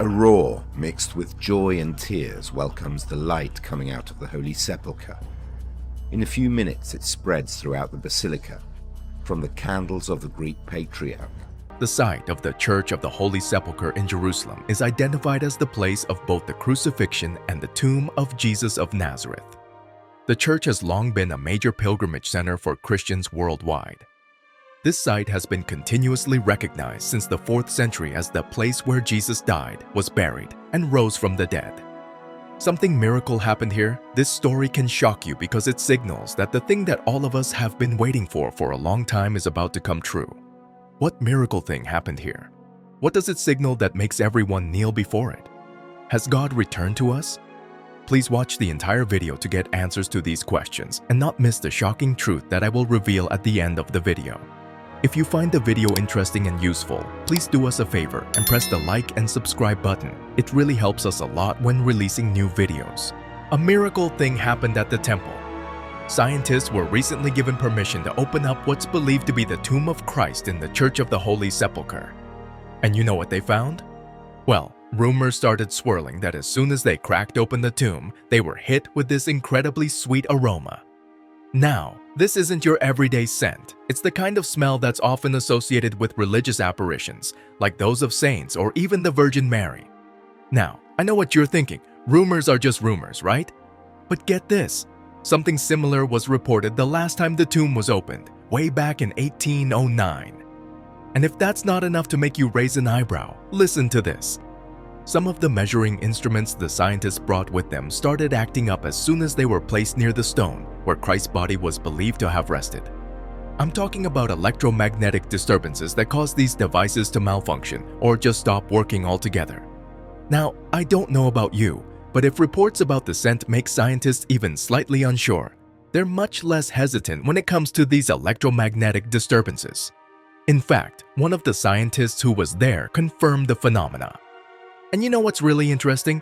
A roar mixed with joy and tears welcomes the light coming out of the Holy Sepulchre. In a few minutes it spreads throughout the basilica, from the candles of the Greek patriarch. The site of the Church of the Holy Sepulchre in Jerusalem is identified as the place of both the crucifixion and the tomb of Jesus of Nazareth. The church has long been a major pilgrimage center for Christians worldwide. This site has been continuously recognized since the 4th century as the place where Jesus died, was buried, and rose from the dead. Something miracle happened here. This story can shock you because it signals that the thing that all of us have been waiting for a long time is about to come true. What miracle thing happened here? What does it signal that makes everyone kneel before it? Has God returned to us? Please watch the entire video to get answers to these questions and not miss the shocking truth that I will reveal at the end of the video. If you find the video interesting and useful, please do us a favor and press the like and subscribe button. It really helps us a lot when releasing new videos. A miracle thing happened at the temple. Scientists were recently given permission to open up what's believed to be the tomb of Christ in the Church of the Holy Sepulchre. And you know what they found? Well, rumors started swirling that as soon as they cracked open the tomb, they were hit with this incredibly sweet aroma. Now, this isn't your everyday scent. It's the kind of smell that's often associated with religious apparitions, like those of saints or even the Virgin Mary. Now, I know what you're thinking. Rumors are just rumors, right? But get this. Something similar was reported the last time the tomb was opened, way back in 1809. And if that's not enough to make you raise an eyebrow, listen to this. Some of the measuring instruments the scientists brought with them started acting up as soon as they were placed near the stone where Christ's body was believed to have rested. I'm talking about electromagnetic disturbances that cause these devices to malfunction or just stop working altogether. Now, I don't know about you, but if reports about the scent make scientists even slightly unsure, they're much less hesitant when it comes to these electromagnetic disturbances. In fact, one of the scientists who was there confirmed the phenomena. And you know what's really interesting?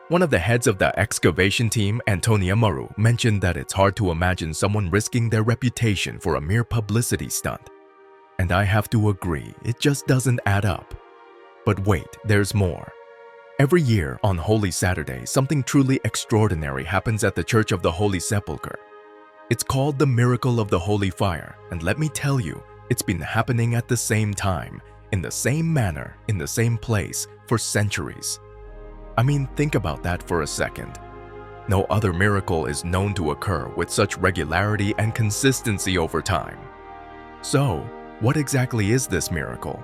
One of the heads of the excavation team, Antonia Maru, mentioned that it's hard to imagine someone risking their reputation for a mere publicity stunt. And I have to agree, it just doesn't add up. But wait, there's more. Every year on Holy Saturday, something truly extraordinary happens at the Church of the Holy Sepulchre. It's called the Miracle of the Holy Fire, and let me tell you, it's been happening at the same time, in the same manner, in the same place, for centuries. I mean, think about that for a second. No other miracle is known to occur with such regularity and consistency over time. So, what exactly is this miracle?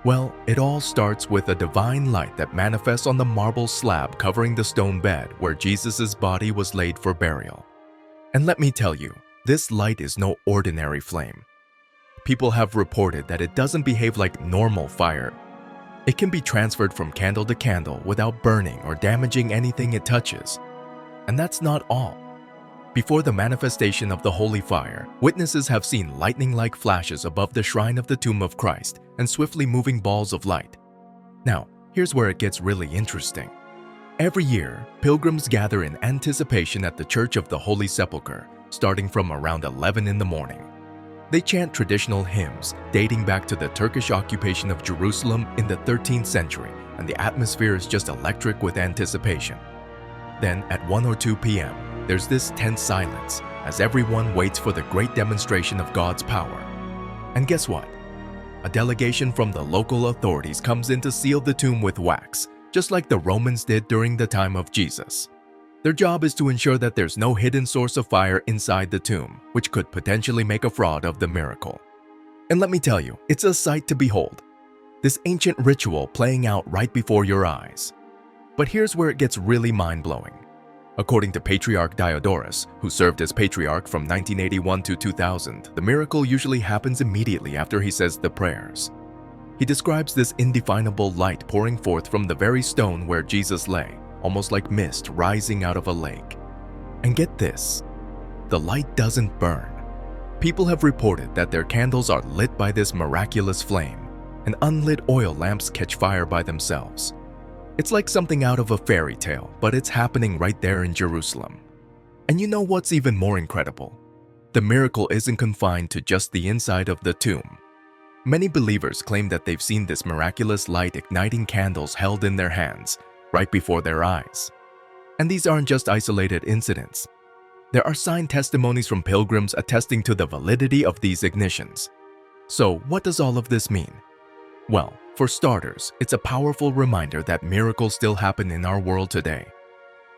Well, it all starts with a divine light that manifests on the marble slab covering the stone bed where Jesus' body was laid for burial. And let me tell you, this light is no ordinary flame. People have reported that it doesn't behave like normal fire. It can be transferred from candle to candle without burning or damaging anything it touches. And that's not all. Before the manifestation of the holy fire, witnesses have seen lightning-like flashes above the shrine of the tomb of Christ and swiftly moving balls of light. Now, here's where it gets really interesting. Every year, pilgrims gather in anticipation at the Church of the Holy Sepulchre, starting from around 11 in the morning. They chant traditional hymns dating back to the Turkish occupation of Jerusalem in the 13th century, and the atmosphere is just electric with anticipation. Then, at 1 or 2 p.m., there's this tense silence as everyone waits for the great demonstration of God's power. And guess what? A delegation from the local authorities comes in to seal the tomb with wax, just like the Romans did during the time of Jesus. Their job is to ensure that there's no hidden source of fire inside the tomb, which could potentially make a fraud of the miracle. And let me tell you, it's a sight to behold. This ancient ritual playing out right before your eyes. But here's where it gets really mind-blowing. According to Patriarch Diodorus, who served as patriarch from 1981 to 2000, the miracle usually happens immediately after he says the prayers. He describes this indefinable light pouring forth from the very stone where Jesus lay, almost like mist rising out of a lake. And get this, the light doesn't burn. People have reported that their candles are lit by this miraculous flame, and unlit oil lamps catch fire by themselves. It's like something out of a fairy tale, but it's happening right there in Jerusalem. And you know what's even more incredible? The miracle isn't confined to just the inside of the tomb. Many believers claim that they've seen this miraculous light igniting candles held in their hands, right before their eyes. And these aren't just isolated incidents. There are signed testimonies from pilgrims attesting to the validity of these ignitions. So, what does all of this mean? Well, for starters, it's a powerful reminder that miracles still happen in our world today.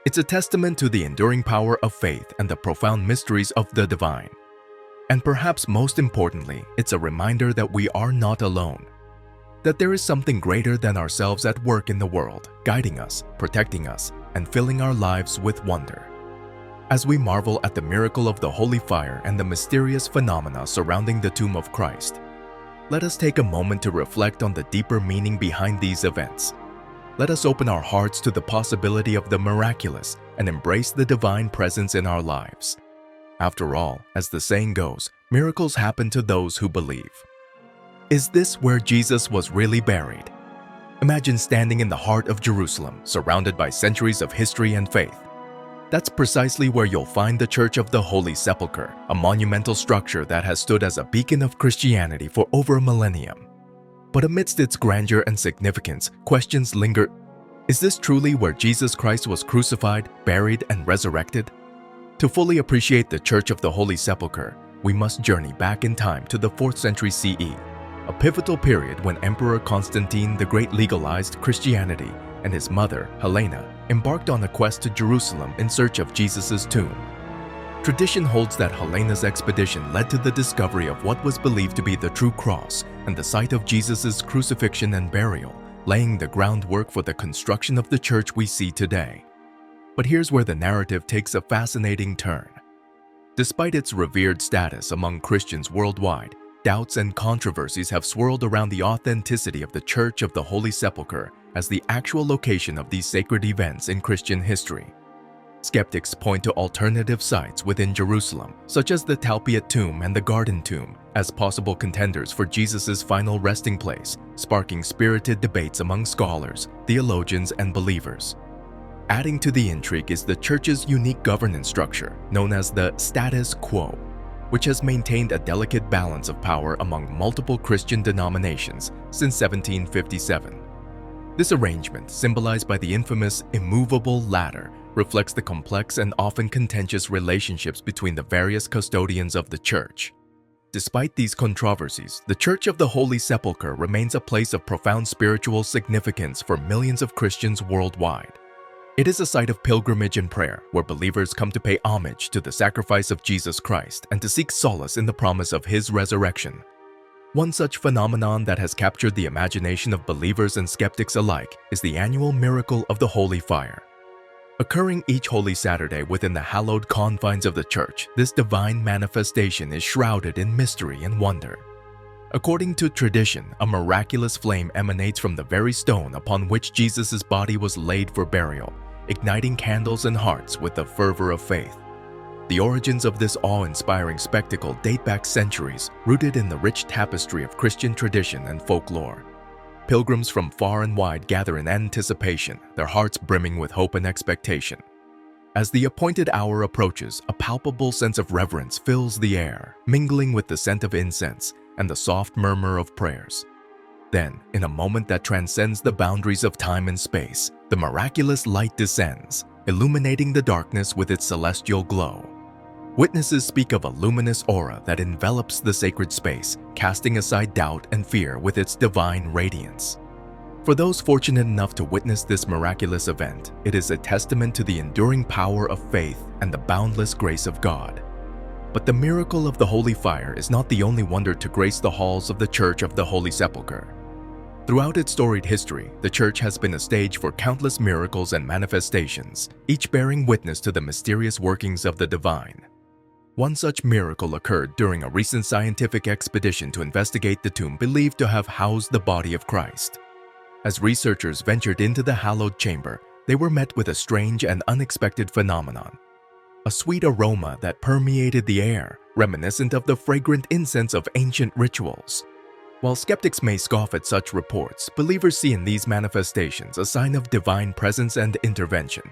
It's a testament to the enduring power of faith and the profound mysteries of the divine. And perhaps most importantly, it's a reminder that we are not alone. That there is something greater than ourselves at work in the world, guiding us, protecting us, and filling our lives with wonder. As we marvel at the miracle of the holy fire and the mysterious phenomena surrounding the tomb of Christ, let us take a moment to reflect on the deeper meaning behind these events. Let us open our hearts to the possibility of the miraculous and embrace the divine presence in our lives. After all, as the saying goes, miracles happen to those who believe. Is this where Jesus was really buried? Imagine standing in the heart of Jerusalem, surrounded by centuries of history and faith. That's precisely where you'll find the Church of the Holy Sepulchre, a monumental structure that has stood as a beacon of Christianity for over a millennium. But amidst its grandeur and significance, questions linger. Is this truly where Jesus Christ was crucified, buried, and resurrected? To fully appreciate the Church of the Holy Sepulchre, we must journey back in time to the 4th century CE, a pivotal period when Emperor Constantine the Great legalized Christianity and his mother, Helena, embarked on a quest to Jerusalem in search of Jesus' tomb. Tradition holds that Helena's expedition led to the discovery of what was believed to be the true cross and the site of Jesus' crucifixion and burial, laying the groundwork for the construction of the church we see today. But here's where the narrative takes a fascinating turn. Despite its revered status among Christians worldwide, doubts and controversies have swirled around the authenticity of the Church of the Holy Sepulchre as the actual location of these sacred events in Christian history. Skeptics point to alternative sites within Jerusalem, such as the Talpiot tomb and the Garden tomb, as possible contenders for Jesus' final resting place, sparking spirited debates among scholars, theologians, and believers. Adding to the intrigue is the Church's unique governance structure, known as the status quo, which has maintained a delicate balance of power among multiple Christian denominations since 1757. This arrangement, symbolized by the infamous immovable ladder, reflects the complex and often contentious relationships between the various custodians of the Church. Despite these controversies, the Church of the Holy Sepulchre remains a place of profound spiritual significance for millions of Christians worldwide. It is a site of pilgrimage and prayer, where believers come to pay homage to the sacrifice of Jesus Christ and to seek solace in the promise of His resurrection. One such phenomenon that has captured the imagination of believers and skeptics alike is the annual miracle of the Holy Fire. Occurring each Holy Saturday within the hallowed confines of the Church, this divine manifestation is shrouded in mystery and wonder. According to tradition, a miraculous flame emanates from the very stone upon which Jesus' body was laid for burial, igniting candles and hearts with the fervor of faith. The origins of this awe-inspiring spectacle date back centuries, rooted in the rich tapestry of Christian tradition and folklore. Pilgrims from far and wide gather in anticipation, their hearts brimming with hope and expectation. As the appointed hour approaches, a palpable sense of reverence fills the air, mingling with the scent of incense and the soft murmur of prayers. Then, in a moment that transcends the boundaries of time and space, the miraculous light descends, illuminating the darkness with its celestial glow. Witnesses speak of a luminous aura that envelops the sacred space, casting aside doubt and fear with its divine radiance. For those fortunate enough to witness this miraculous event, it is a testament to the enduring power of faith and the boundless grace of God. But the miracle of the Holy Fire is not the only wonder to grace the halls of the Church of the Holy Sepulchre. Throughout its storied history, the Church has been a stage for countless miracles and manifestations, each bearing witness to the mysterious workings of the divine. One such miracle occurred during a recent scientific expedition to investigate the tomb believed to have housed the body of Christ. As researchers ventured into the hallowed chamber, they were met with a strange and unexpected phenomenon. A sweet aroma that permeated the air, reminiscent of the fragrant incense of ancient rituals. While skeptics may scoff at such reports, believers see in these manifestations a sign of divine presence and intervention.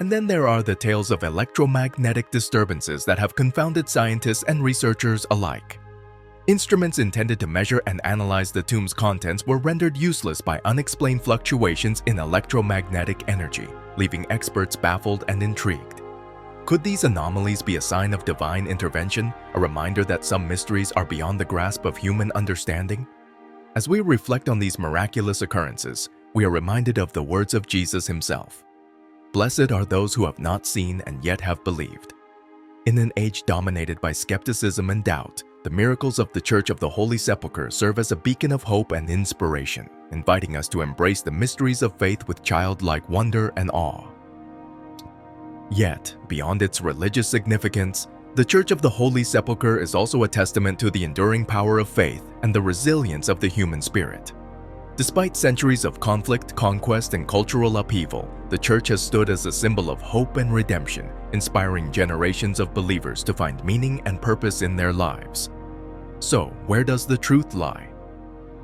And then there are the tales of electromagnetic disturbances that have confounded scientists and researchers alike. Instruments intended to measure and analyze the tomb's contents were rendered useless by unexplained fluctuations in electromagnetic energy, leaving experts baffled and intrigued. Could these anomalies be a sign of divine intervention, a reminder that some mysteries are beyond the grasp of human understanding? As we reflect on these miraculous occurrences, we are reminded of the words of Jesus himself. "Blessed are those who have not seen and yet have believed." In an age dominated by skepticism and doubt, the miracles of the Church of the Holy Sepulchre serve as a beacon of hope and inspiration, inviting us to embrace the mysteries of faith with childlike wonder and awe. Yet, beyond its religious significance, the Church of the Holy Sepulchre is also a testament to the enduring power of faith and the resilience of the human spirit. Despite centuries of conflict, conquest, and cultural upheaval, the Church has stood as a symbol of hope and redemption, inspiring generations of believers to find meaning and purpose in their lives. So, where does the truth lie?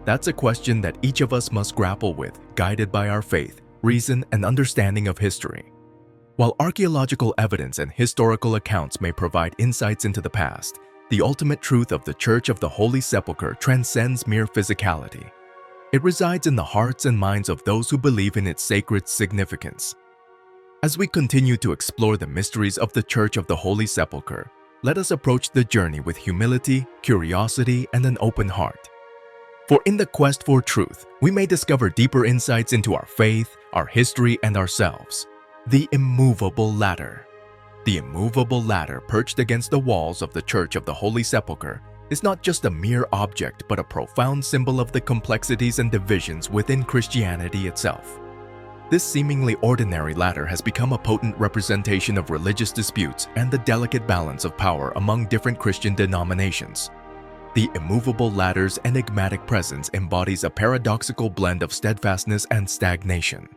That's a question that each of us must grapple with, guided by our faith, reason, and understanding of history. While archaeological evidence and historical accounts may provide insights into the past, the ultimate truth of the Church of the Holy Sepulchre transcends mere physicality. It resides in the hearts and minds of those who believe in its sacred significance. As we continue to explore the mysteries of the Church of the Holy Sepulchre, let us approach the journey with humility, curiosity, and an open heart. For in the quest for truth, we may discover deeper insights into our faith, our history, and ourselves. The immovable ladder. The immovable ladder perched against the walls of the Church of the Holy Sepulchre is not just a mere object but a profound symbol of the complexities and divisions within Christianity itself. This seemingly ordinary ladder has become a potent representation of religious disputes and the delicate balance of power among different Christian denominations. The immovable ladder's enigmatic presence embodies a paradoxical blend of steadfastness and stagnation.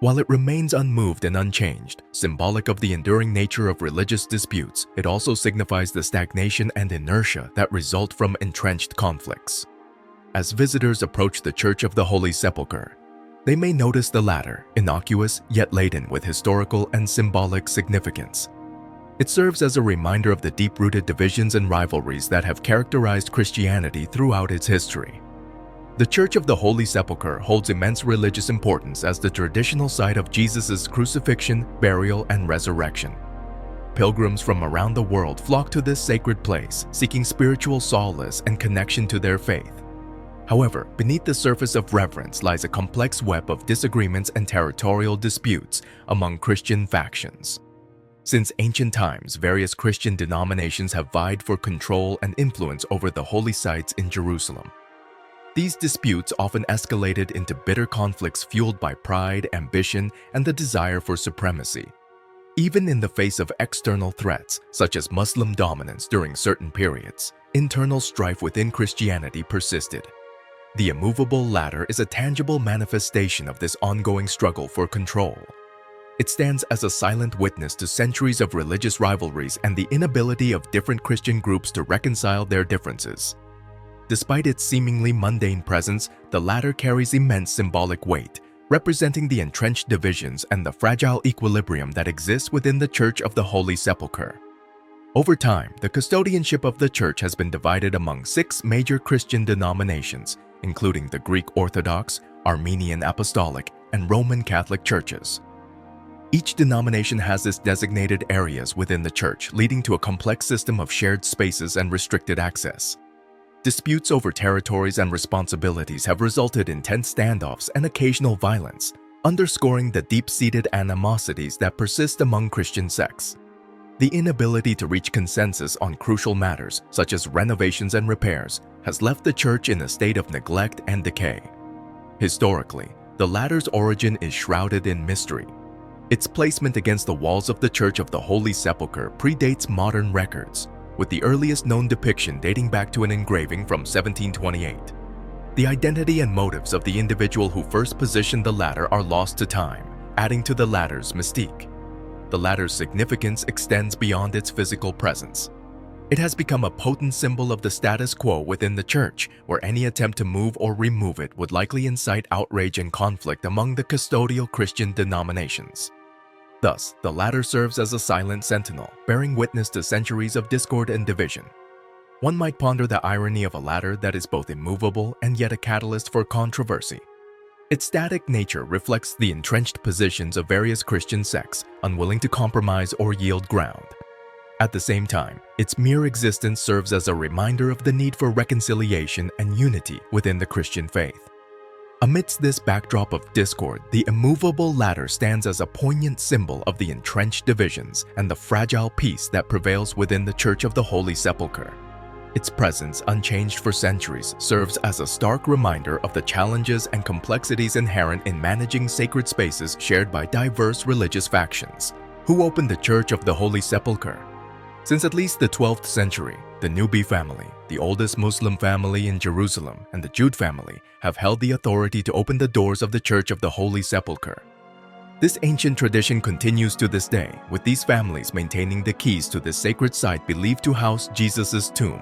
While it remains unmoved and unchanged, symbolic of the enduring nature of religious disputes, it also signifies the stagnation and inertia that result from entrenched conflicts. As visitors approach the Church of the Holy Sepulchre, they may notice the ladder, innocuous yet laden with historical and symbolic significance. It serves as a reminder of the deep-rooted divisions and rivalries that have characterized Christianity throughout its history. The Church of the Holy Sepulchre holds immense religious importance as the traditional site of Jesus' crucifixion, burial, and resurrection. Pilgrims from around the world flock to this sacred place, seeking spiritual solace and connection to their faith. However, beneath the surface of reverence lies a complex web of disagreements and territorial disputes among Christian factions. Since ancient times, various Christian denominations have vied for control and influence over the holy sites in Jerusalem. These disputes often escalated into bitter conflicts fueled by pride, ambition, and the desire for supremacy. Even in the face of external threats, such as Muslim dominance during certain periods, internal strife within Christianity persisted. The immovable ladder is a tangible manifestation of this ongoing struggle for control. It stands as a silent witness to centuries of religious rivalries and the inability of different Christian groups to reconcile their differences. Despite its seemingly mundane presence, the ladder carries immense symbolic weight, representing the entrenched divisions and the fragile equilibrium that exists within the Church of the Holy Sepulchre. Over time, the custodianship of the Church has been divided among 6 major Christian denominations, including the Greek Orthodox, Armenian Apostolic, and Roman Catholic churches. Each denomination has its designated areas within the Church, leading to a complex system of shared spaces and restricted access. Disputes over territories and responsibilities have resulted in tense standoffs and occasional violence, underscoring the deep-seated animosities that persist among Christian sects. The inability to reach consensus on crucial matters, such as renovations and repairs, has left the Church in a state of neglect and decay. Historically, the ladder's origin is shrouded in mystery. Its placement against the walls of the Church of the Holy Sepulchre predates modern records, with the earliest known depiction dating back to an engraving from 1728. The identity and motives of the individual who first positioned the ladder are lost to time, adding to the ladder's mystique. The ladder's significance extends beyond its physical presence. It has become a potent symbol of the status quo within the Church, where any attempt to move or remove it would likely incite outrage and conflict among the custodial Christian denominations. Thus, the ladder serves as a silent sentinel, bearing witness to centuries of discord and division. One might ponder the irony of a ladder that is both immovable and yet a catalyst for controversy. Its static nature reflects the entrenched positions of various Christian sects, unwilling to compromise or yield ground. At the same time, its mere existence serves as a reminder of the need for reconciliation and unity within the Christian faith. Amidst this backdrop of discord, the immovable ladder stands as a poignant symbol of the entrenched divisions and the fragile peace that prevails within the Church of the Holy Sepulchre. Its presence, unchanged for centuries, serves as a stark reminder of the challenges and complexities inherent in managing sacred spaces shared by diverse religious factions. Who opened the Church of the Holy Sepulchre? Since at least the 12th century, the Nubi family, the oldest Muslim family in Jerusalem, and the Jude family have held the authority to open the doors of the Church of the Holy Sepulchre. This ancient tradition continues to this day, with these families maintaining the keys to this sacred site believed to house Jesus' tomb.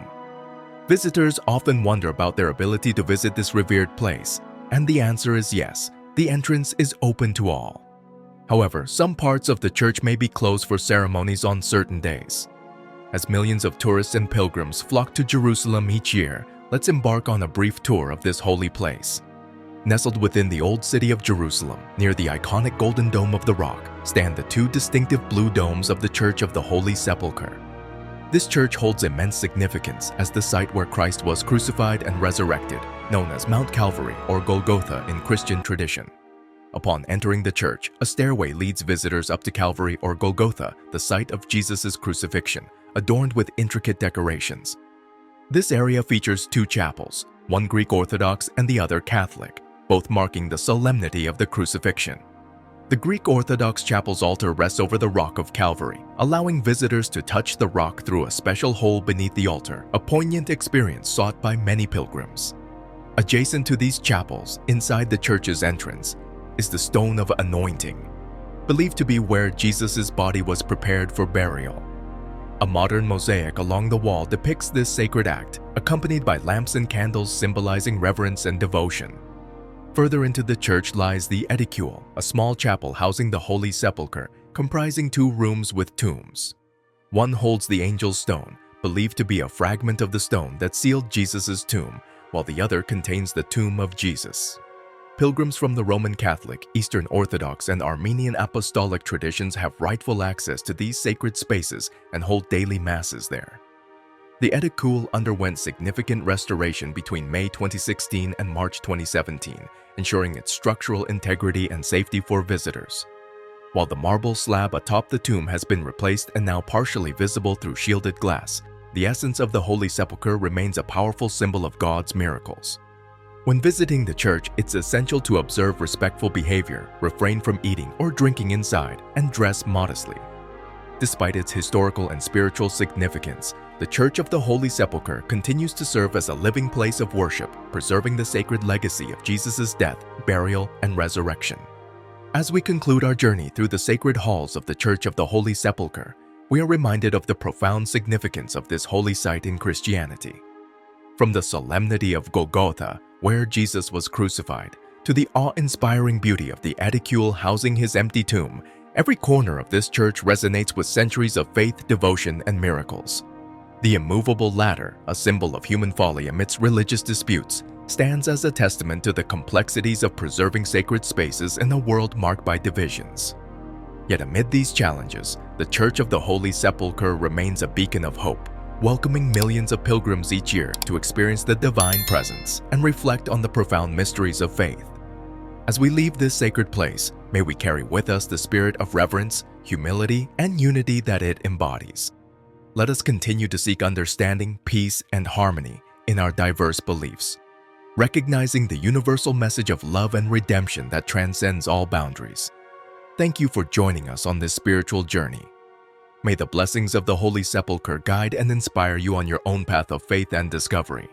Visitors often wonder about their ability to visit this revered place, and the answer is yes, the entrance is open to all. However, some parts of the church may be closed for ceremonies on certain days. As millions of tourists and pilgrims flock to Jerusalem each year, let's embark on a brief tour of this holy place. Nestled within the old city of Jerusalem, near the iconic Golden Dome of the Rock, stand the two distinctive blue domes of the Church of the Holy Sepulchre. This church holds immense significance as the site where Christ was crucified and resurrected, known as Mount Calvary or Golgotha in Christian tradition. Upon entering the church, a stairway leads visitors up to Calvary or Golgotha, the site of Jesus' crucifixion, adorned with intricate decorations. This area features two chapels, one Greek Orthodox and the other Catholic, both marking the solemnity of the crucifixion. The Greek Orthodox chapel's altar rests over the rock of Calvary, allowing visitors to touch the rock through a special hole beneath the altar, a poignant experience sought by many pilgrims. Adjacent to these chapels, inside the church's entrance, is the Stone of Anointing, believed to be where Jesus' body was prepared for burial. A modern mosaic along the wall depicts this sacred act, accompanied by lamps and candles symbolizing reverence and devotion. Further into the church lies the Edicule, a small chapel housing the Holy Sepulchre, comprising two rooms with tombs. One holds the angel's stone, believed to be a fragment of the stone that sealed Jesus' tomb, while the other contains the tomb of Jesus. Pilgrims from the Roman Catholic, Eastern Orthodox, and Armenian Apostolic traditions have rightful access to these sacred spaces and hold daily masses there. The Edicule underwent significant restoration between May 2016 and March 2017, ensuring its structural integrity and safety for visitors. While the marble slab atop the tomb has been replaced and now partially visible through shielded glass, the essence of the Holy Sepulchre remains a powerful symbol of God's miracles. When visiting the church, it's essential to observe respectful behavior, refrain from eating or drinking inside, and dress modestly. Despite its historical and spiritual significance, the Church of the Holy Sepulchre continues to serve as a living place of worship, preserving the sacred legacy of Jesus' death, burial, and resurrection. As we conclude our journey through the sacred halls of the Church of the Holy Sepulchre, we are reminded of the profound significance of this holy site in Christianity. From the solemnity of Golgotha, where Jesus was crucified, to the awe-inspiring beauty of the Edicule housing his empty tomb, every corner of this church resonates with centuries of faith, devotion, and miracles. The immovable ladder, a symbol of human folly amidst religious disputes, stands as a testament to the complexities of preserving sacred spaces in a world marked by divisions. Yet amid these challenges, the Church of the Holy Sepulchre remains a beacon of hope, welcoming millions of pilgrims each year to experience the divine presence and reflect on the profound mysteries of faith. As we leave this sacred place, may we carry with us the spirit of reverence, humility, and unity that it embodies. Let us continue to seek understanding, peace, and harmony in our diverse beliefs, recognizing the universal message of love and redemption that transcends all boundaries. Thank you for joining us on this spiritual journey. May the blessings of the Holy Sepulchre guide and inspire you on your own path of faith and discovery.